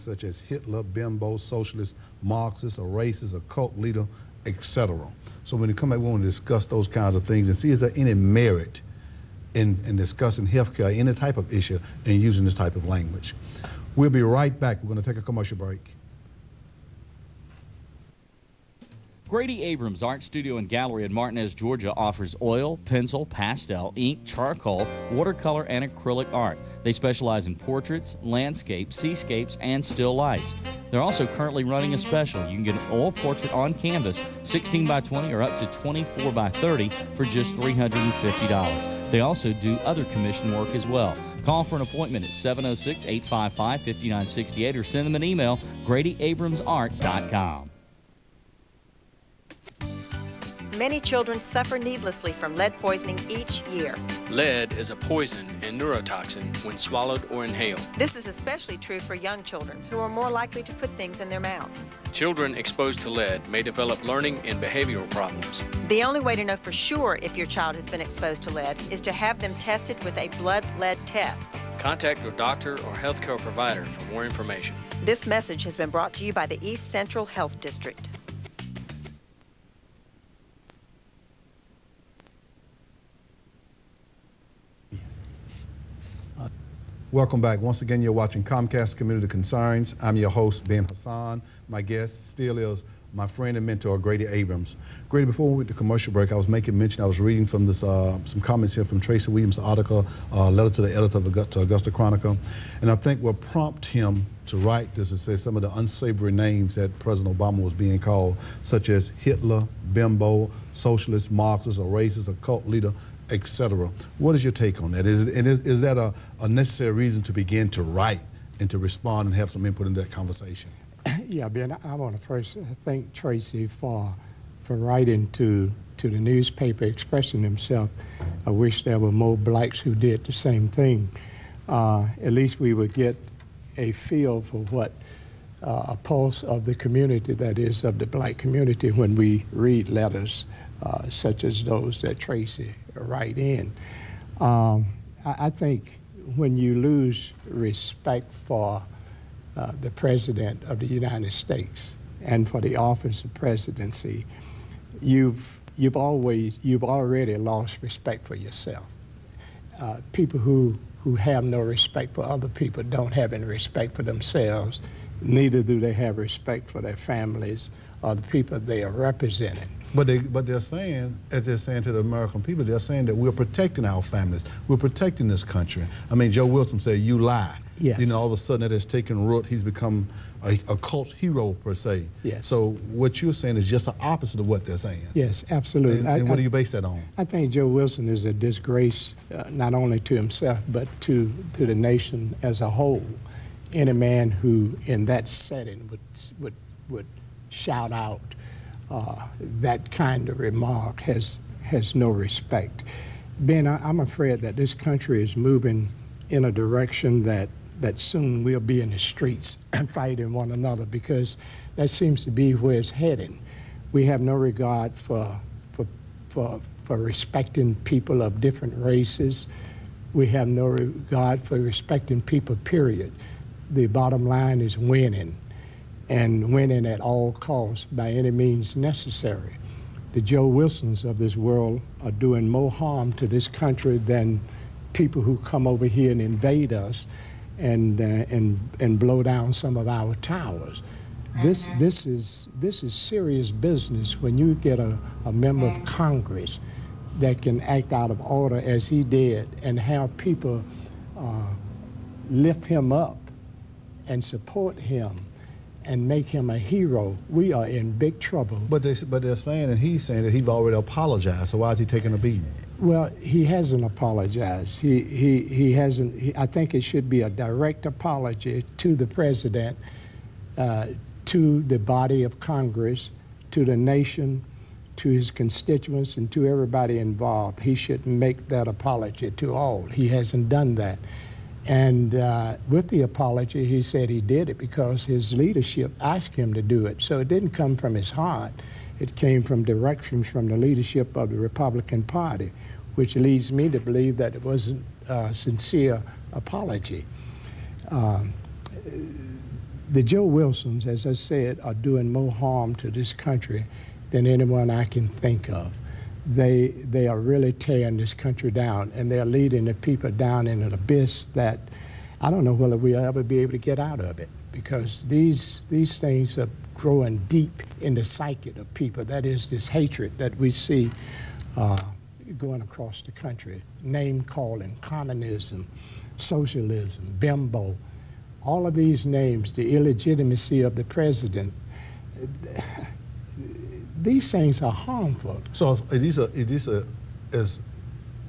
such as Hitler, bimbo, socialist, Marxist, or racist, or cult leader, etc. So when you come back, we want to discuss those kinds of things and see is there any merit in discussing healthcare, any type of issue, and using this type of language. We'll be right back. We're going to take a commercial break. Grady Abrams Art Studio and Gallery in Martinez, Georgia offers oil, pencil, pastel, ink, charcoal, watercolor, and acrylic art. They specialize in portraits, landscapes, seascapes, and still lifes. They're also currently running a special. You can get an oil portrait on canvas, 16 by 20 or up to 24 by 30 for just $350. They also do other commission work as well. Call for an appointment at 706-855-5968 or send them an email, GradyAbramsArt.com. Many children suffer needlessly from lead poisoning each year. Lead is a poison and neurotoxin when swallowed or inhaled. This is especially true for young children who are more likely to put things in their mouths. Children exposed to lead may develop learning and behavioral problems. The only way to know for sure if your child has been exposed to lead is to have them tested with a blood lead test. Contact your doctor or healthcare provider for more information. This message has been brought to you by the East Central Health District. Welcome back. Once again, you're watching Comcast Community Concerns. I'm your host, Ben Hasan. My guest still is my friend and mentor, Grady Abrams. Grady, before we went to commercial break, I was making mention, I was reading from this, some comments here from Tracy Williams' article, letter to the editor of Augusta Chronicle. And I think what prompted him to write this is say some of the unsavory names that President Obama was being called, such as Hitler, bimbo, socialist, Marxist, or racist, or cult leader, etc. What is your take on that? Is that a necessary reason to begin to write and to respond and have some input in that conversation? Yeah, Ben, I want to first thank Tracy for writing to the newspaper expressing himself. I wish there were more blacks who did the same thing. At least we would get a feel for what a pulse of the community, that is of the black community, when we read letters such as those that Tracy write in. I think when you lose respect for the President of the United States and for the office of presidency, you've already lost respect for yourself. People who have no respect for other people don't have any respect for themselves, neither do they have respect for their families or the people they are representing. But they're saying, as they're saying to the American people, they're saying that we're protecting our families. We're protecting this country. I mean, Joe Wilson said, "You lie." Yes. You know, all of a sudden that has taken root. He's become a cult hero, per se. Yes. So what you're saying is just the opposite of what they're saying. Yes, absolutely. And what do you base that on? I think Joe Wilson is a disgrace, not only to himself, but to the nation as a whole. Any man who, in that setting, would shout out that kind of remark has no respect. Ben, I'm afraid that this country is moving in a direction that soon we'll be in the streets and fighting one another, because that seems to be where it's heading. We have no regard for respecting people of different races. We have no regard for respecting people, period. The bottom line is winning, and winning at all costs by any means necessary. The Joe Wilsons of this world are doing more harm to this country than people who come over here and invade us and blow down some of our towers. This is serious business when you get a member of Congress that can act out of order as he did and have people lift him up and support him and make him a hero. We are in big trouble. But they're saying, and he's saying that he's already apologized. So why is he taking a beating? Well, he hasn't apologized. He hasn't. I think it should be a direct apology to the president, to the body of Congress, to the nation, to his constituents, and to everybody involved. He should make that apology to all. He hasn't done that. And with the apology, he said he did it because his leadership asked him to do it. So it didn't come from his heart. It came from directions from the leadership of the Republican Party, which leads me to believe that it wasn't a sincere apology. The Joe Wilsons, as I said, are doing more harm to this country than anyone I can think of. They are really tearing this country down, and they're leading the people down in an abyss that I don't know whether we'll ever be able to get out of it, because these things are growing deep in the psyche of people. That is this hatred that we see going across the country. Name calling, communism, socialism, bimbo, all of these names, the illegitimacy of the president. These things are harmful. So as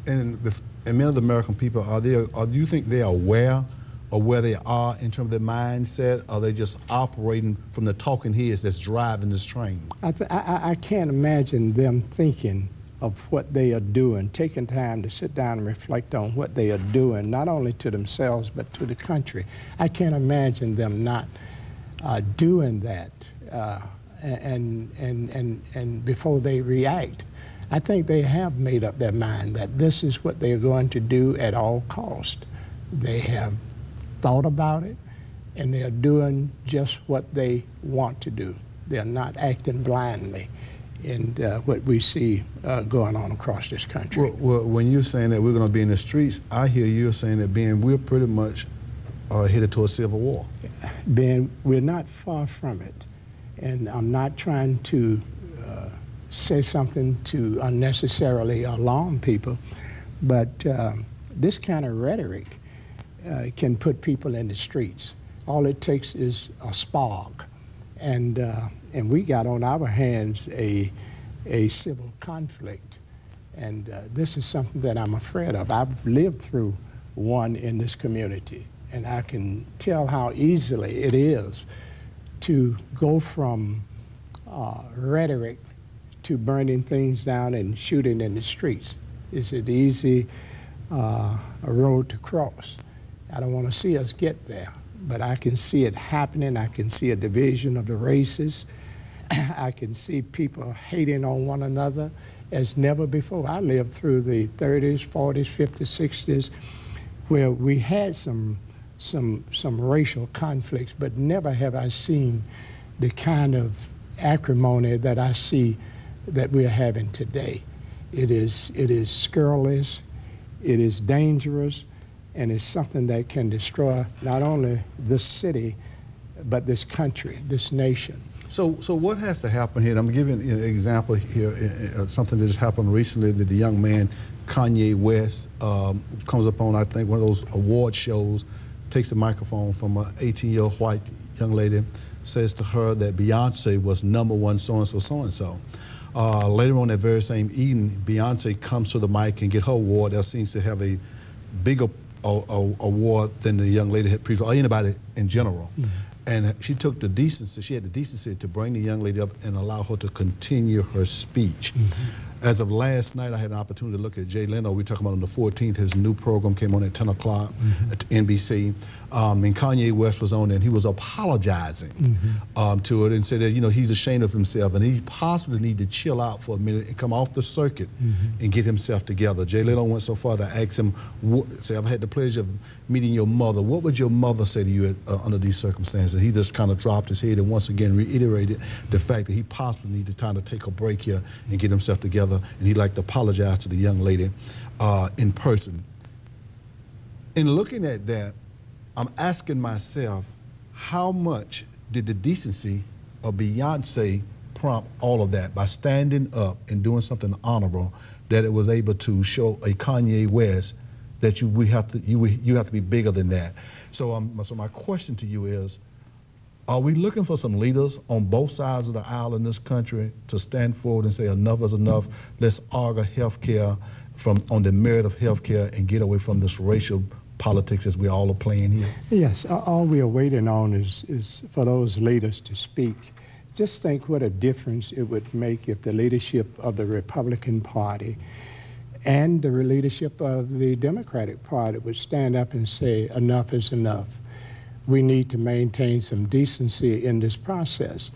in many of the American people, do you think they are aware of where they are in terms of their mindset? Are they just operating from the talking heads that's driving this train? I can't imagine them thinking of what they are doing, taking time to sit down and reflect on what they are doing, not only to themselves but to the country. I can't imagine them not doing that and before they react. I think they have made up their mind that this is what they're going to do at all cost. They have thought about it, and they're doing just what they want to do. They're not acting blindly in what we see going on across this country. Well, when you're saying that we're going to be in the streets, I hear you're saying that we're pretty much headed to a civil war. Ben, we're not far from it, and I'm not trying to say something to unnecessarily alarm people, but this kind of rhetoric can put people in the streets. All it takes is a spark, and we got on our hands a civil conflict, and this is something that I'm afraid of. I've lived through one in this community, and I can tell how easily it is to go from rhetoric to burning things down and shooting in the streets. It's an easy a road to cross. I don't want to see us get there, but I can see it happening. I can see a division of the races. I can see people hating on one another as never before. I lived through the 30s, 40s, 50s, 60s, where we had some racial conflicts, but never have I seen the kind of acrimony that I see that we're having today. It is scurrilous, it is dangerous, and it's something that can destroy not only this city, but this country, this nation. So what has to happen here? And I'm giving an example here, something that just happened recently, that the young man, Kanye West, comes up on, I think, one of those award shows, takes the microphone from an 18-year-old white young lady, says to her that Beyonce was #1 so-and-so, so-and-so. Later on that very same evening, Beyonce comes to the mic and get her award. That seems to have a bigger award than the young lady had previously, or anybody in general. Mm-hmm. And she took the decency, she had the decency to bring the young lady up and allow her to continue her speech. Mm-hmm. As of last night, I had an opportunity to look at Jay Leno. We talking about on the 14th, his new program came on at 10 o'clock at NBC. And Kanye West was on there, and he was apologizing to it and said that, he's ashamed of himself and he possibly need to chill out for a minute and come off the circuit and get himself together. Jay Leno went so far to ask him, say, I've had the pleasure of meeting your mother. What would your mother say to you under these circumstances? He just kind of dropped his head and once again reiterated the fact that he possibly need to kind of take a break here and get himself together, and he'd like to apologize to the young lady in person. In looking at that, I'm asking myself, how much did the decency of Beyonce prompt all of that by standing up and doing something honorable, that it was able to show a Kanye West that you have to be bigger than that. So my question to you is, are we looking for some leaders on both sides of the aisle in this country to stand forward and say enough is enough? Let's argue health care on the merit of health care and get away from this racial politics as we all are playing here? Yes, all we are waiting on is for those leaders to speak. Just think what a difference it would make if the leadership of the Republican Party and the leadership of the Democratic Party would stand up and say enough is enough. We need to maintain some decency in this process.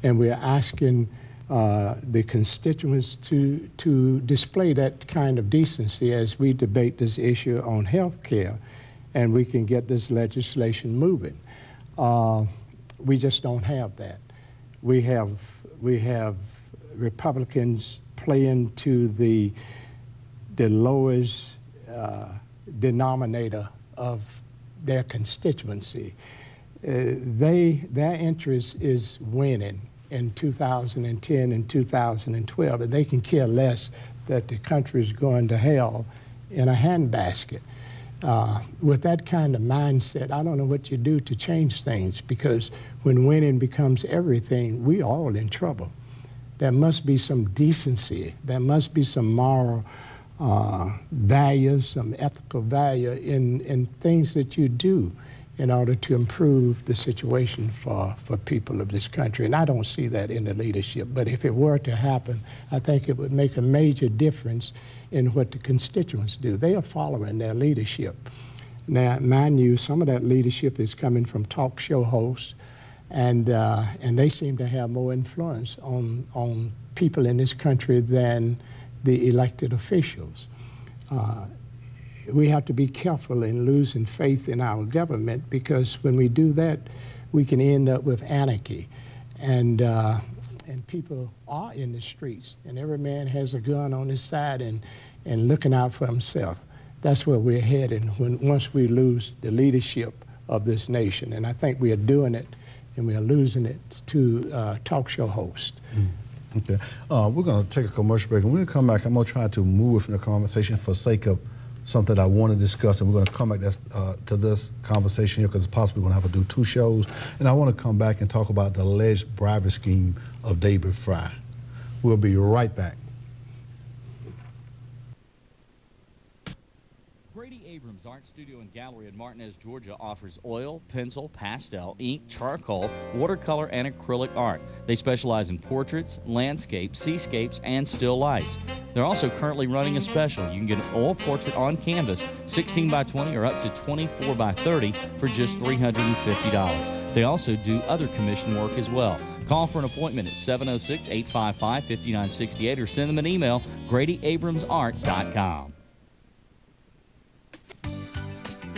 And we're asking the constituents to display that kind of decency as we debate this issue on health care, and we can get this legislation moving. We just don't have that. We have Republicans playing to the lowest denominator of their constituency. Their interest is winning in 2010 and 2012, and they can care less that the country is going to hell in a handbasket. With that kind of mindset, I don't know what you do to change things, because when winning becomes everything, we all in trouble. There must be some decency. There must be some moral values, some ethical value in things that you do in order to improve the situation for people of this country. And I don't see that in the leadership. But if it were to happen, I think it would make a major difference in what the constituents do. They are following their leadership. Now, mind you, some of that leadership is coming from talk show hosts, and they seem to have more influence on people in this country than the elected officials. We have to be careful in losing faith in our government, because when we do that, we can end up with anarchy. And people are in the streets, and every man has a gun on his side and looking out for himself. That's where we're heading once we lose the leadership of this nation. And I think we are doing it, and we are losing it to talk show hosts. Okay. We're going to take a commercial break, and when we come back, I'm going to try to move from the conversation for sake of something that I want to discuss, and we're going to come back to this conversation here, because it's possibly going to have to do 2 shows. And I want to come back and talk about the alleged bribery scheme of David Fry. We'll be right back. Grady Abrams Art Studio and Gallery in Martinez, Georgia offers oil, pencil, pastel, ink, charcoal, watercolor, and acrylic art. They specialize in portraits, landscapes, seascapes, and still lifes. They're also currently running a special. You can get an oil portrait on canvas, 16 by 20 or up to 24 by 30 for just $350. They also do other commission work as well. Call for an appointment at 706-855-5968 or send them an email, GradyAbramsArt.com.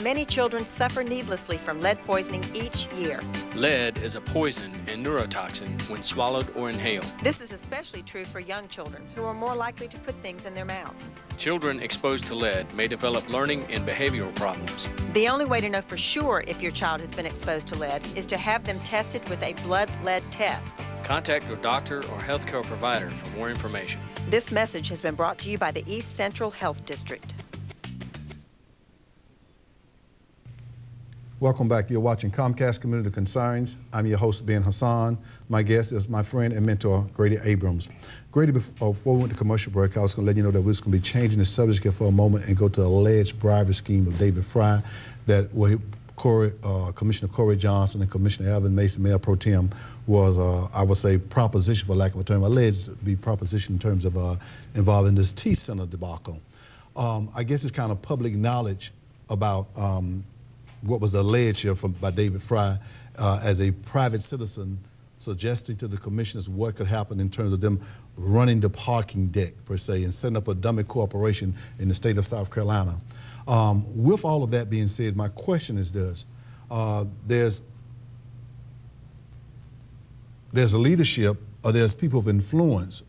Many children suffer needlessly from lead poisoning each year. Lead is a poison and neurotoxin when swallowed or inhaled. This is especially true for young children, who are more likely to put things in their mouths. Children exposed to lead may develop learning and behavioral problems. The only way to know for sure if your child has been exposed to lead is to have them tested with a blood lead test. Contact your doctor or healthcare provider for more information. This message has been brought to you by the East Central Health District. Welcome back. You're watching Comcast Community Concerns. I'm your host, Ben Hasan. My guest is my friend and mentor, Grady Abrams. Grady, before we went to commercial break, I was going to let you know that we're just going to be changing the subject here for a moment and go to the alleged bribery scheme of David Fry that Commissioner Corey Johnson and Commissioner Alvin Mason, Mayor Pro Tem, was, I would say, proposition, for lack of a term, alleged to be proposition in terms of involving this T Center debacle. I guess it's kind of public knowledge about what was alleged here by David Fry as a private citizen, suggesting to the commissioners what could happen in terms of them running the parking deck, per se, and setting up a dummy corporation in the state of South Carolina. With all of that being said, my question is this. There's a leadership, or there's people of influence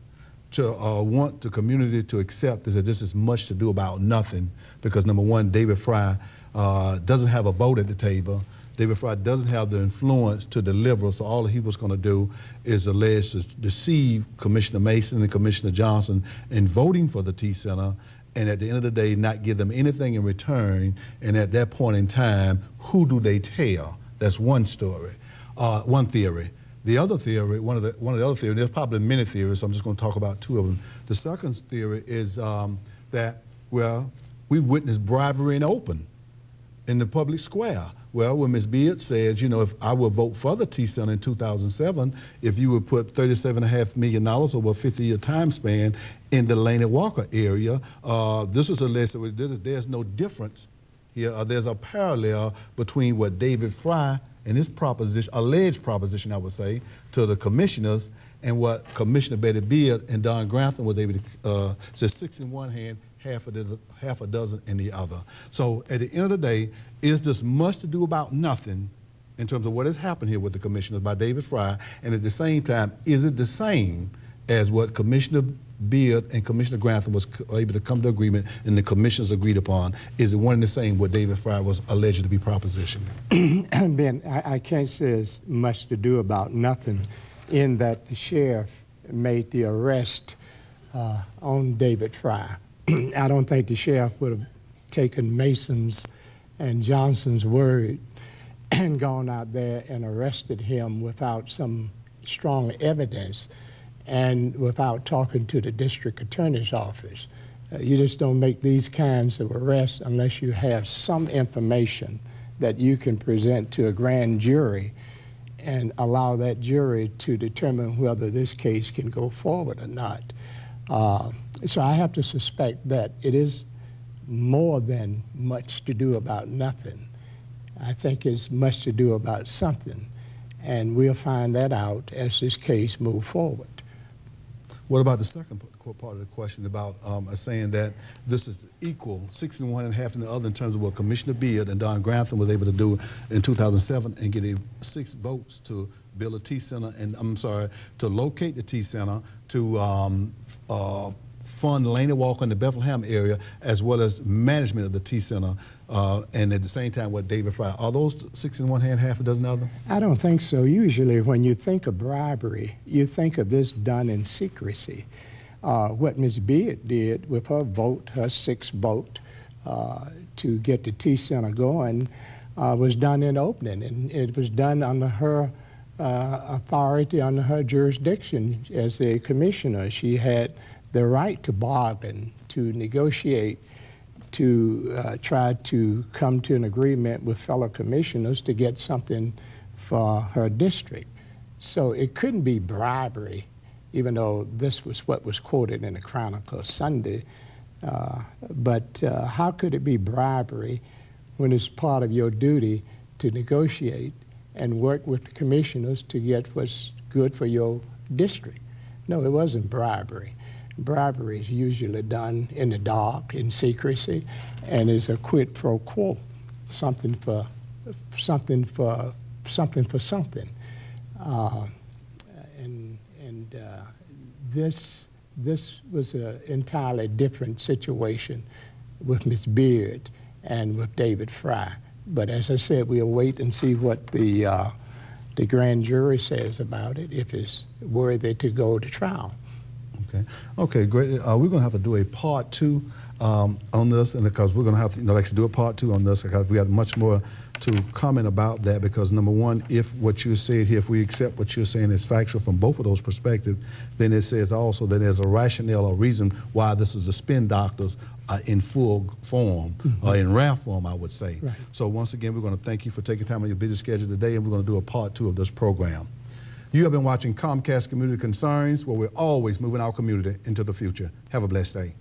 to want the community to accept that this is much to do about nothing, because number one, David Fry doesn't have a vote at the table. David Fry doesn't have the influence to deliver, so all he was going to do is alleged to deceive Commissioner Mason and Commissioner Johnson in voting for the T Center, and at the end of the day, not give them anything in return. And at that point in time, who do they tell? That's one story, one theory. The other theory, one of the other theories, there's probably many theories, so I'm just going to talk about 2 of them. The second theory is that, well, we witnessed bribery in open in the public square. Well, when Ms. Beard says, you know, if I will vote for the T Center in 2007, if you would put $37.5 million over a 50-year time span in the Laney Walker area, this is alleged. There's no difference here. There's a parallel between what David Fry and his proposition, alleged proposition, I would say, to the commissioners, and what Commissioner Betty Beard and Don Grantham was able to say 6 in one hand, half a dozen in the other. So at the end of the day, is this much to do about nothing, in terms of what has happened here with the commissioners by David Fry, and at the same time, is it the same as what Commissioner Beard and Commissioner Grantham was able to come to agreement and the commissioners agreed upon? Is it one and the same what David Fry was alleged to be propositioning? Ben, I can't say it's much to do about nothing in that the sheriff made the arrest on David Fry. I don't think the sheriff would have taken Mason's and Johnson's word and gone out there and arrested him without some strong evidence and without talking to the district attorney's office. You just don't make these kinds of arrests unless you have some information that you can present to a grand jury and allow that jury to determine whether this case can go forward or not. So I have to suspect that it is more than much to do about nothing. I think it's much to do about something, and we'll find that out as this case moves forward. What about the second part of the question about saying that this is equal, 61 and a half and the other in terms of what Commissioner Beard and Don Grantham was able to do in 2007 and get 6 votes to build a T-Center, and I'm sorry, to locate the T-Center, to fund Laney Walker in the Bethlehem area, as well as management of the T-Center, and at the same time what David Fry. Are those 6 in one hand, half a dozen other? I don't think so. Usually when you think of bribery, you think of this done in secrecy. What Ms. Beard did with her vote, her 6th vote, to get the T-Center going was done in opening, and it was done under her authority, under her jurisdiction as a commissioner. She had the right to bargain, to negotiate, to try to come to an agreement with fellow commissioners to get something for her district. So it couldn't be bribery, even though this was what was quoted in the Chronicle Sunday. But how could it be bribery when it's part of your duty to negotiate and work with the commissioners to get what's good for your district? No, it wasn't bribery. Bribery is usually done in the dark, in secrecy, and is a quid pro quo, something for something. This was an entirely different situation with Ms. Beard and with David Fry. But as I said, we'll wait and see what the grand jury says about it, if it's worthy to go to trial. Okay, great. We're going to have to do a part 2 on this, and because we're going to have to, like to do a part 2 on this, because we got much more to comment about that. Because number one, if what you said here, if we accept what you're saying is factual from both of those perspectives, then it says also that there's a rationale or reason why this is the spin doctors in full form, or in rare form, I would say. Right. So once again, we're going to thank you for taking time on your busy schedule today, and we're going to do a part 2 of this program. You have been watching Comcast Community Concerns, where we're always moving our community into the future. Have a blessed day.